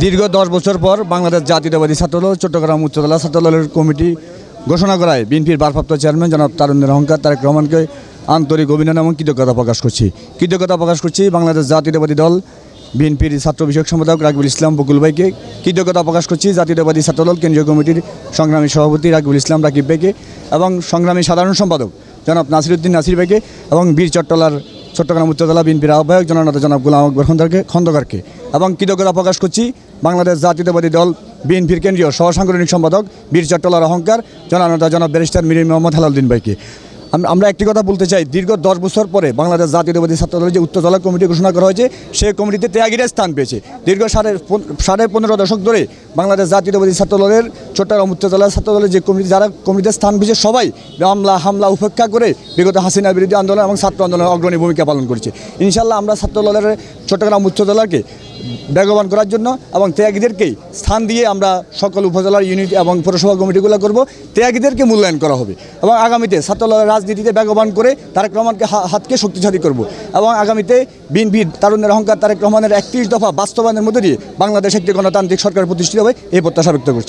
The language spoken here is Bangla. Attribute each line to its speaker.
Speaker 1: দীর্ঘ 10 বছর পর বাংলাদেশ জাতীয়তাবাদী ছাত্রদল চট্টগ্রাম উচ্চতলা ছাত্রদলের কমিটি ঘোষণা করায় বিএনপির ভারপ্রাপ্ত চেয়ারম্যান জনাব তারুণ্যের অহংকার তারেক রহমানকে আন্তরিক অভিনন্দন এবং কৃতজ্ঞতা প্রকাশ করছি বাংলাদেশ জাতীয়তাবাদী দল বিএনপির ছাত্র বিষয়ক সম্পাদক রাকিবুল ইসলাম বকুল ভাইকে কৃতজ্ঞতা প্রকাশ করছি জাতীয়তাবাদী ছাত্রদল কেন্দ্রীয় কমিটির সংগ্রামী সভাপতি রাকিবুল ইসলাম রাকিব ভাইকে এবং সংগ্রামী সাধারণ সম্পাদক জনাব নাসিরউদ্দিন নাসির ভাইকে এবং বীর চট্টগ্রাম উচ্চতলা বিএনপির আহ্বায়ক জনাব গোলাম আকবর খন্দকারকে এবং কৃতজ্ঞতা প্রকাশ করছি বাংলাদেশ জাতীয়তাবাদী দল বিএনপির কেন্দ্রীয় সহসাংগঠনিক সম্পাদক বীর চট্টলার অহংকার জনাব ব্যারিস্টার মীর মোহাম্মদ হেলালুদ্দিন ভাইকে। আমরা একটি কথা বলতে চাই, দীর্ঘ 10 বছর পরে বাংলাদেশ জাতীয়তাবাদী ছাত্রদলের যে উচ্চতলা কমিটি ঘোষণা করা হয়েছে সেই কমিটিতে ত্যাগীরা স্থান পেয়েছে। দীর্ঘ সাড়ে 15 দশক ধরে বাংলাদেশ জাতীয়তাবাদী ছাত্রদলের চট্টগ্রাম উচ্চতলা ছাত্রদলের যে কমিটি যারা কমিটিতে স্থান পেয়েছে সবাই হামলা উপেক্ষা করে বিগত হাসিনা বিরোধী আন্দোলন এবং ছাত্র আন্দোলনের অগ্রণী ভূমিকা পালন করেছে। ইনশাল্লাহ আমরা ছাত্রদলের চট্টগ্রাম উচ্চতলাকে বেগবান করার জন্য এবং ত্যাগীদেরকেই স্থান দিয়ে আমরা সকল উপজেলার ইউনিট এবং পৌরসভা কমিটিগুলো করব, ত্যাগীদেরকে মূল্যায়ন করা হবে এবং আগামীতে ছাত্রদলের রাজনীতিতে বেগবান করে তারেক রহমানকে হাতকে শক্তিশালী করব এবং আগামীতে বিএনপির তারুণ্যের অহংকার তারেক রহমানের 31 দফা বাস্তবায়নের মধ্যে দিয়ে বাংলাদেশ একটি গণতান্ত্রিক সরকার প্রতিষ্ঠিত হবে এই প্রত্যাশা ব্যক্ত করছি।